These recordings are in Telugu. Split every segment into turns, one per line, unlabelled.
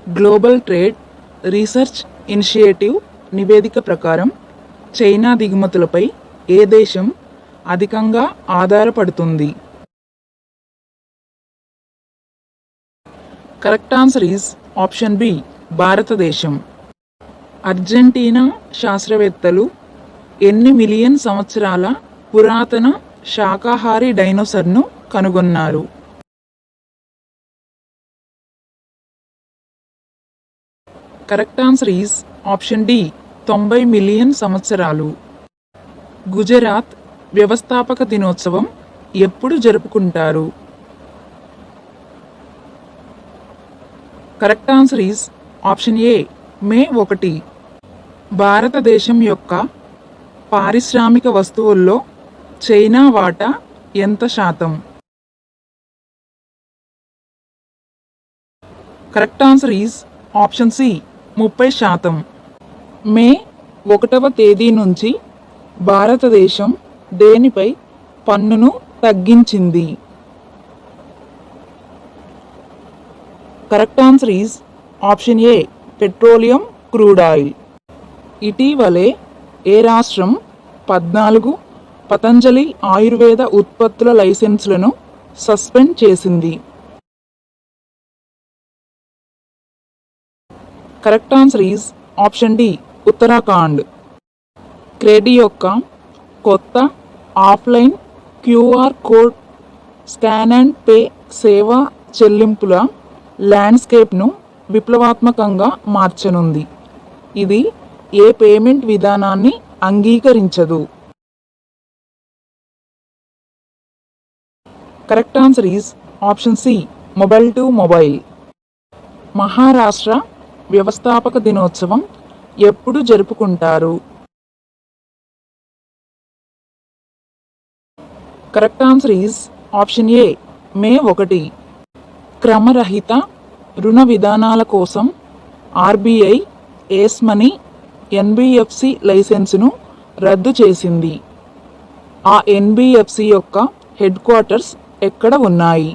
గ్లోబల్ ట్రేడ్ రీసెర్చ్ ఇనిషియేటివ్ నివేదిక ప్రకారం చైనా దిగుమతులపై ఏ దేశం అధికంగా ఆధారపడుతుంది? Correct answer is option B, భారతదేశం. అర్జెంటీనా శాస్త్రవేత్తలు ఎన్ని మిలియన్ సంవత్సరాల పురాతన శాకాహారి డైనోసార్ను కనుగొన్నారు? Correct answer is option D, 90 million సంవత్సరాలు. గుజరాత్ వ్యవస్థాపక దినోత్సవం ఎప్పుడు జరుపుకుంటారు? Correct answer is option A, May 1. భారతదేశం యొక్క పారిశ్రామిక వస్తువుల్లో చైనా వాటా ఎంత శాతం? Correct answer is option C, 30%. May 1వ తేదీ నుంచి భారతదేశం దేనిపై పన్నును తగ్గించింది? Correct answer is option A, petroleum crude oil. ఇటీవలే ఏ రాష్ట్రం 14 పతంజలి ఆయుర్వేద ఉత్పత్తుల లైసెన్సులను సస్పెండ్ చేసింది? Correct answer is option D, Uttarakhand. Cred యొక్క కొత్త offline QR code scan and pay సేవ చెల్లింపుల ల్యాండ్స్కేప్ను విప్లవాత్మకంగా మార్చనుంది. ఇది ఏ పేమెంట్ విధానాన్ని అంగీకరించదు? Correct answer is option C, mobile to mobile. Maharashtra వ్యవస్థాపక దినోత్సవం ఎప్పుడు జరుపుకుంటారు? Correct answer is option A, May 1. క్రమరహిత రుణ విధానాల కోసం ఆర్బీఐ ఏస్ మనీ ఎన్బిఎఫ్సి లైసెన్సును రద్దు చేసింది. ఆ ఎన్బిఎఫ్సి యొక్క హెడ్ క్వార్టర్స్ ఎక్కడ ఉన్నాయి?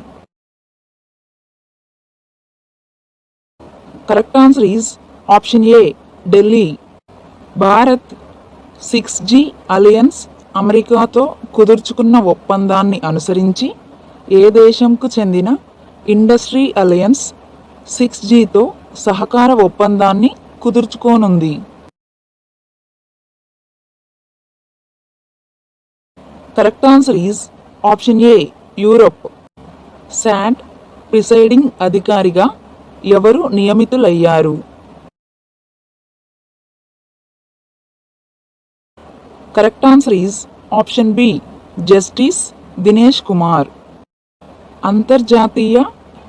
Correct answer is option A, Delhi. Bharat 6G alliance అమెరికాతో కుదుర్చుకున్న ఒప్పందాన్ని అనుసరించి ఏ దేశంకు చెందిన ఇండస్ట్రీ అలయన్స్ 6Gతో సహకార ఒప్పందాన్ని కుదుర్చుకోనుంది? Correct answer is option A, Europe. SAT ప్రిసైడింగ్ అధికారిగా ఎవరు నియమితులయ్యారు? Correct answer is option B, justice Dinesh Kumar. అంతర్జాతీయ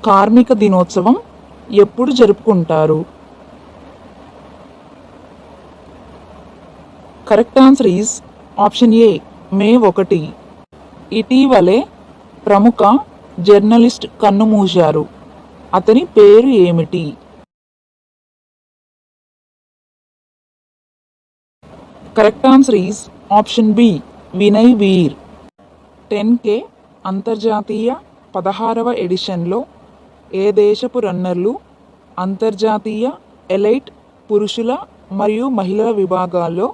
కార్మిక దినోత్సవం ఎప్పుడు జరుపుకుంటారు? Correct answer is option A, May 1. ఇటీవలే ప్రముఖ జర్నలిస్ట్ కన్నుమూశారు. అతని పేరు ఏమిటి? Correct answer is option B, Vinay Veer. 10K అంతర్జాతీయ 16వ ఎడిషన్లో ఏ దేశపు రన్నర్లు అంతర్జాతీయ ఎలైట్ పురుషుల మరియు మహిళల విభాగాల్లో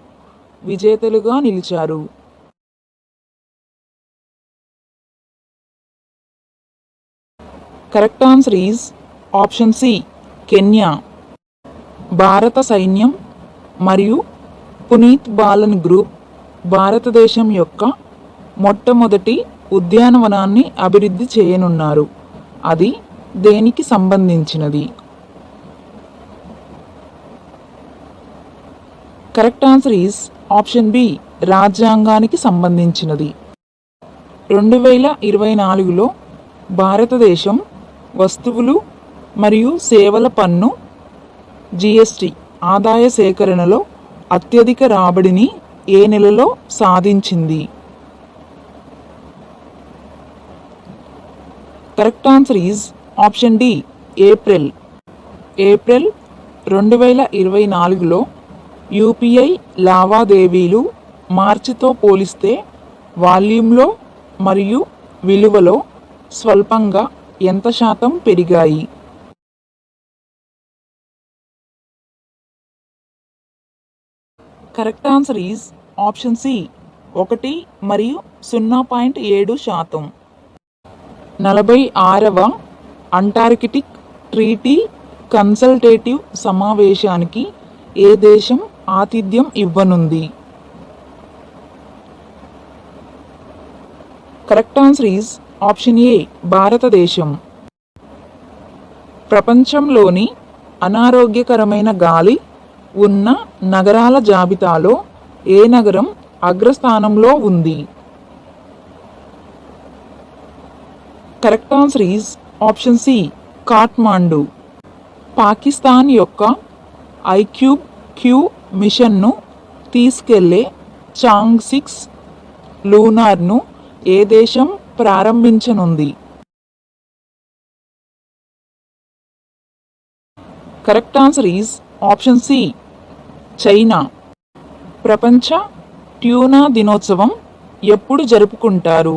విజేతలుగా నిలిచారు? Correct answer is option C, Kenya. భారత సైన్యం మరియు పునీత్ బాలన్ గ్రూప్ భారతదేశం యొక్క మొట్టమొదటి ఉద్యానవనాన్ని అభివృద్ధి చేయనున్నారు. అది దేనికి సంబంధించినది? Correct answer is option B, రాజ్యాంగానికి సంబంధించినది. 2024లో భారతదేశం వస్తువులు మరియు సేవల పన్ను జిఎస్టి ఆదాయ సేకరణలో అత్యధిక రాబడిని ఏ నెలలో సాధించింది? Correct answer is option D, April. April 2024లో యూపీఐ లావాదేవీలు మార్చితో పోలిస్తే వాల్యూమ్లో మరియు విలువలో స్వల్పంగా ఎంత శాతం పెరిగాయి? Correct answer is option C 1 మరియు 0.7%. 46వ అంటార్కిటిక్ ట్రీటీ కన్సల్టేటివ్ సమావేశానికి ఏ దేశం ఆతిథ్యం ఇవ్వనుంది? Correct answer is option A భారతదేశం. ప్రపంచంలోని అనారోగ్యకరమైన గాలి ఉన్న నగరాల జాబితాలో ఏ నగరం అగ్రస్థానంలో ఉంది? Correct answer is option C Kathmandu. Pakistan యొక్క IQ-Q మిషన్ను తీసుకెళ్లే చాంగ్-6 లూనార్ను ఏ దేశం ప్రారంభించనుంది? Correct answer is option C China. ప్రపంచ ట్యూనా దినోత్సవం ఎప్పుడు జరుపుకుంటారు?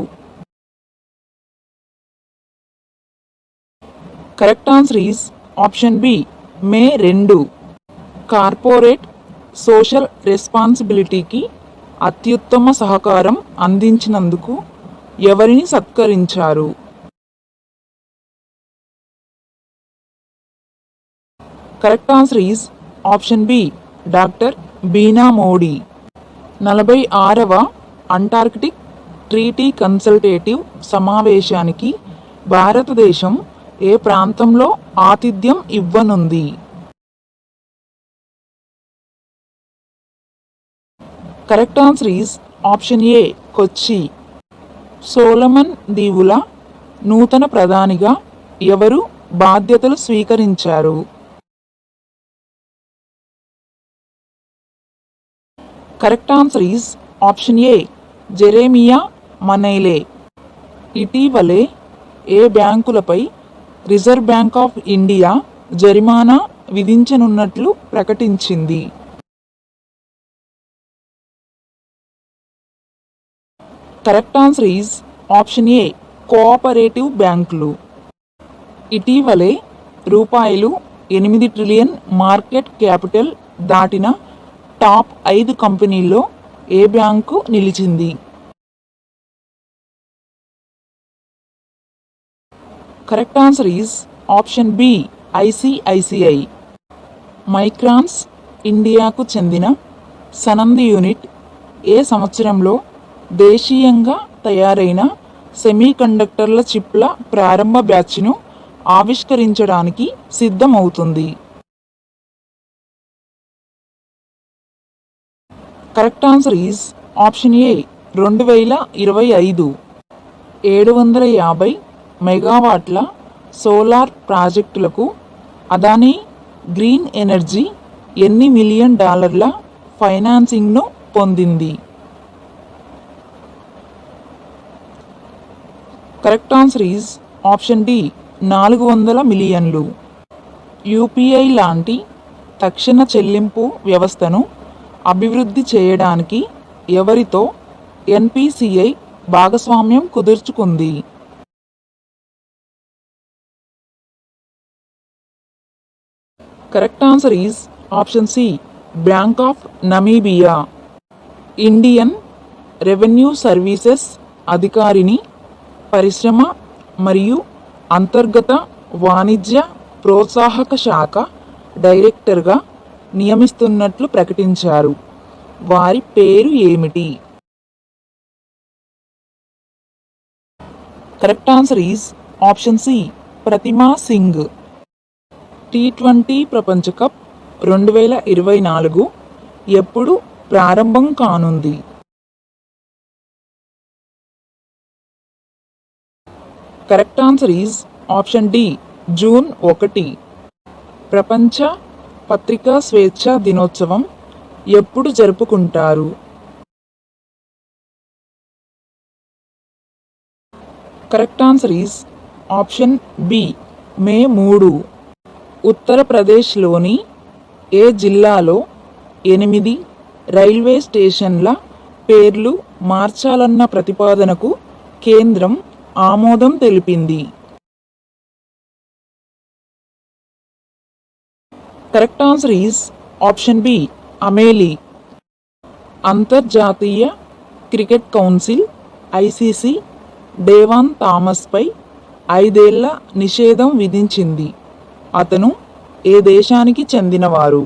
Correct answer is option B May 2. Corporate social రెస్పాన్సిబిలిటీకి అత్యుత్తమ సహకారం అందించినందుకు ఎవరిని సత్కరించారు? Correct answer is option B doctor Bina Modi. 46వ అంటార్కిటిక్ ట్రీటీ కన్సల్టేటివ్ సమావేశానికి భారతదేశం ఏ ప్రాంతంలో ఆతిథ్యం ఇవ్వనుంది? Correct answer is option A కొచ్చి. సోలమన్ దీవుల నూతన ప్రధానిగా ఎవరు బాధ్యతలు స్వీకరించారు? Correct answer is option A Jeremiah Manele. ఇటీవలే ఏ బ్యాంకులపై రిజర్వ్ బ్యాంక్ ఆఫ్ ఇండియా జరిమానా విధించనున్నట్లు ప్రకటించింది? Correct answer is option A cooperative బ్యాంకులు. ఇటీవలే ₹8 ట్రిలియన్ మార్కెట్ క్యాపిటల్ దాటిన టాప్ 5 కంపెనీల్లో ఏ బ్యాంకు నిలిచింది? Correct answer is option B ICICI. Micron's ఇండియాకు చెందిన సనంద్ యూనిట్ ఏ సంవత్సరంలో దేశీయంగా తయారైన సెమీకండక్టర్ల చిప్ల ప్రారంభ బ్యాచ్ను ఆవిష్కరించడానికి సిద్ధమవుతుంది? Correct answer is option A 2025. 750 మెగావాట్ల సోలార్ ప్రాజెక్టులకు అదానీ గ్రీన్ ఎనర్జీ ఎన్ని మిలియన్ డాలర్ల ఫైనాన్సింగ్ను పొందింది? Correct answer is option D 400 మిలియన్లు. UPI లాంటి తక్షణ చెల్లింపు వ్యవస్థను అభివృద్ధి చేయడానికి ఎవరితో NPCI భాగస్వామ్యం కుదుర్చుకుంది? Correct answer is option C bank of Namibia. Indian revenue services అధికారిని పరిశ్రమ మరియు అంతర్గత వాణిజ్య ప్రోత్సాహక శాఖ డైరెక్టర్గా నియమిస్తున్నట్లు ప్రకటించారు. వారి పేరు ఏమిటి? Correct answer is option C Pratima Singh. T20 ప్రపంచ కప్ 2024 ఎప్పుడు ప్రారంభం కానుంది? Correct answer is option D June 1. ప్రపంచ పత్రికా స్వేచ్ఛ దినోత్సవం ఎప్పుడు జరుపుకుంటారు? Correct answer is option B May 3. ఉత్తరప్రదేశ్లోని ఏ జిల్లాలో 8 రైల్వే స్టేషన్ల పేర్లు మార్చాలన్న ప్రతిపాదనకు కేంద్రం ఆమోదం తెలిపింది? Correct answer is option B అమేలి. అంతర్జాతీయ క్రికెట్ కౌన్సిల్ ఐసీసీ డేవాన్ థామస్పై 5 ఏళ్ల నిషేధం విధించింది. అతను ఏ దేశానికి చెందినవారు?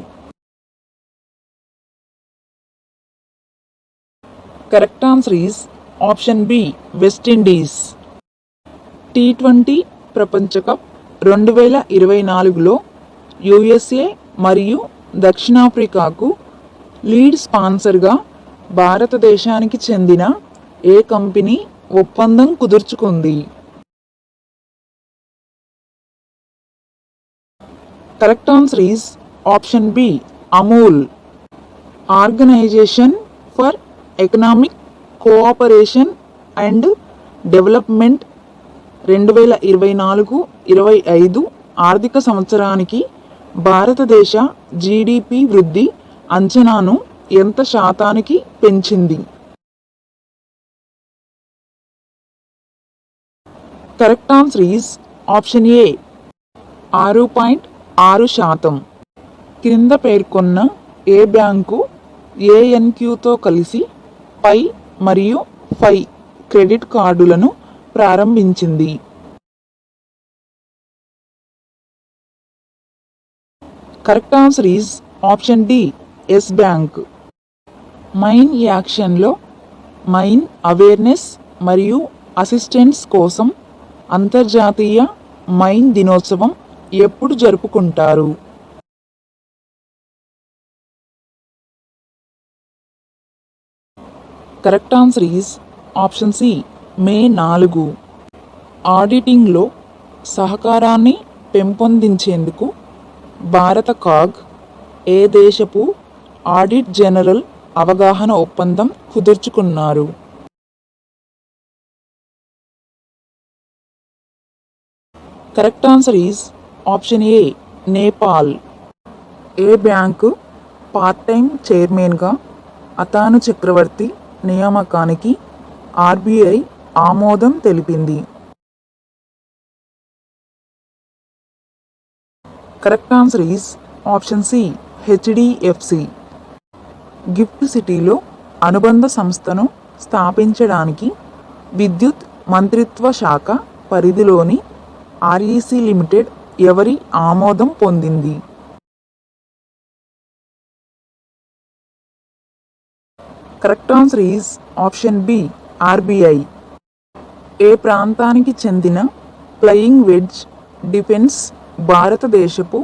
Correct answer is option B West Indies. టీ20 ప్రపంచ కప్ 2024లో యుఎస్ఏ మరియు దక్షిణాఫ్రికాకు లీడ్ స్పాన్సర్గా భారతదేశానికి చెందిన ఏ కంపెనీ ఒప్పందం కుదుర్చుకుంది? Correct answer is option B Amul. Organisation for economic cooperation and development 2024-25 ఆర్థిక సంవత్సరానికి భారతదేశ జీడిపి వృద్ధి అంచనాను ఎంత శాతానికి పెంచింది? కరెక్ట్ ఆన్సర్ ఈస్ ఆప్షన్ ఏ 6.6%. క్రింద పేర్కొన్న ఏ బ్యాంకు ఏఎన్క్యూతో కలిసి పై మరియు ఫై క్రెడిట్ కార్డులను ప్రారంభించింది? Correct answer is option D Yes bank. Mine యాక్షన్లో మైన్ అవేర్నెస్ మరియు అసిస్టెన్స్ కోసం అంతర్జాతీయ మైన్ దినోత్సవం ఎప్పుడు జరుపుకుంటారు? Correct answer is option C May 4. ఆడిటింగ్లో సహకారాన్ని పెంపొందించేందుకు భారత కాగ్ ఏ దేశపు ఆడిట్ జనరల్ అవగాహన ఒప్పందం కుదుర్చుకున్నారు? Correct answer is option A Nepal. ఏ బ్యాంకు పార్ట్ టైం చైర్మన్గా అతాను చక్రవర్తి నియామకానికి ఆర్బీఐ ఆమోదం తెలిపింది? Correct answer is option C HDFC. Gift సిటీలో అనుబంధ సంస్థను స్థాపించడానికి విద్యుత్ మంత్రిత్వ శాఖ పరిధిలోని ఆర్ఈసి లిమిటెడ్ ఎవరి ఆమోదం పొందింది? Correct answer is option B RBI. ఏ ప్రాంతానికి చెందిన ఫ్లయింగ్ వెడ్జ్ డిఫెన్స్ భారతదేశపు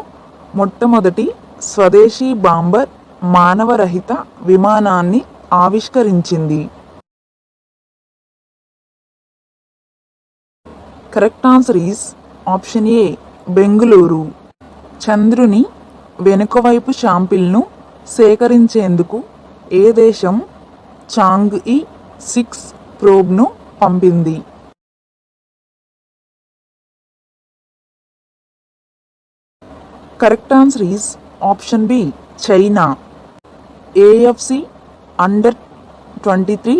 మొట్టమొదటి స్వదేశీ బాంబర్ మానవరహిత విమానాన్ని ఆవిష్కరించింది? Correct answer is option A Bengaluru. చంద్రుని వెనుకవైపు శాంపిల్ను సేకరించేందుకు ఏ దేశం చాంగ్ఈ 6 ప్రోబ్ను పంపింది? Correct answer is option B China. AFC అండర్-23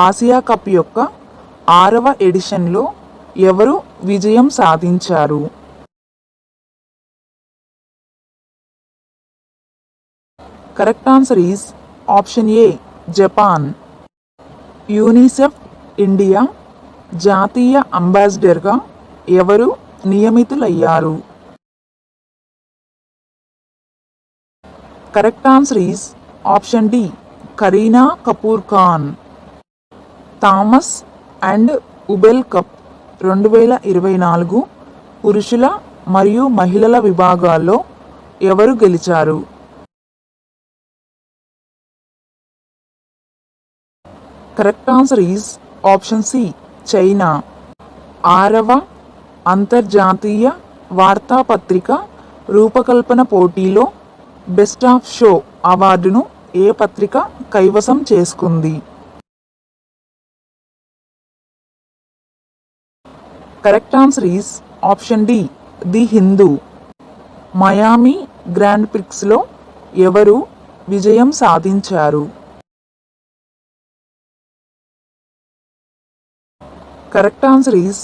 ఆసియా కప్ యొక్క 6వ ఎడిషన్లో ఎవరు విజయం సాధించారు? Correct answer is option A Japan. UNICEF India జాతీయ అంబాసిడర్గా ఎవరు నియమితులయ్యారు? Correct answer is option D Kareena Kapoor Khan. Thomas and Uber cup 2024 పురుషుల మరియు మహిళల విభాగాల్లో ఎవరు గెలిచారు? Correct answer is option C China. 6వ అంతర్జాతీయ వార్తాపత్రిక రూపకల్పన పోటీలో బెస్ట్ ఆఫ్ షో అవార్డును ఏ పత్రిక కైవసం చేసుకుంది? Correct answer is option D the Hindu. Miami grand ప్రిక్స్లో ఎవరు విజయం సాధించారు? Correct answer is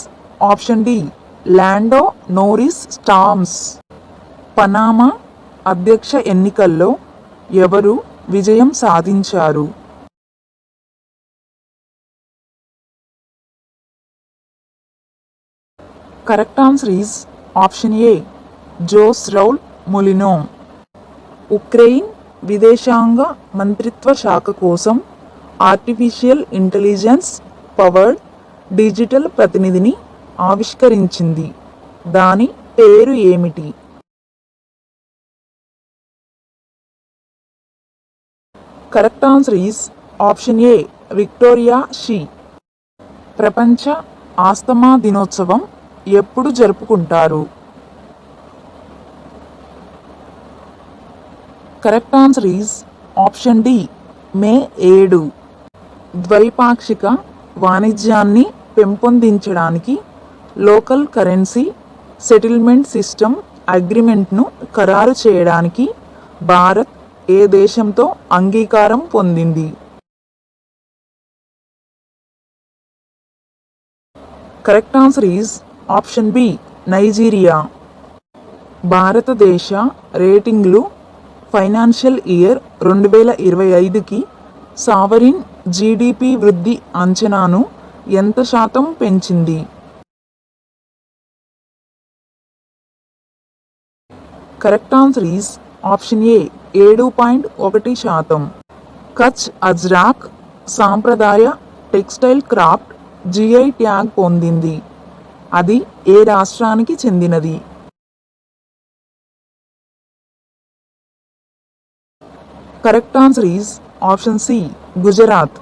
option D Lando Norris స్టార్మ్స్. పనామా అధ్యక్ష ఎన్నికల్లో ఎవరు విజయం సాధించారు? Correct answer is option A Jose Raul Mulino. Ukraine విదేశాంగ మంత్రిత్వ శాఖ కోసం ఆర్టిఫిషియల్ ఇంటెలిజెన్స్ పవర్డ్ డిజిటల్ ప్రతినిధిని ఆవిష్కరించింది. దాని పేరు ఏమిటి? Correct answer is option A Victoria Shi. ప్రపంచ ఆస్తమా దినోత్సవం ఎప్పుడు జరుపుకుంటారు? Correct answer is option D మే 7. ద్వైపాక్షిక వాణిజ్యాన్ని పెంపొందించడానికి లోకల్ కరెన్సీ సెటిల్మెంట్ సిస్టమ్ అగ్రిమెంట్ను ఖరారు చేయడానికి భారత్ ఏ దేశంతో అంగీకారం పొందింది? Correct answer is option B Nigeria. భారతదేశ రేటింగ్లు ఫైనాన్షియల్ ఇయర్ 2025కి సావరిన్ జీడిపి వృద్ధి అంచనాను ఎంత శాతం పెంచింది? Correct answer is option A 7.1%. Kutch Ajrakh సాంప్రదాయ టెక్స్టైల్ క్రాఫ్ట్ జిఐ ట్యాగ్ పొందింది. అది ఏ రాష్ట్రానికి చెందినది? Correct answer is option C Gujarat.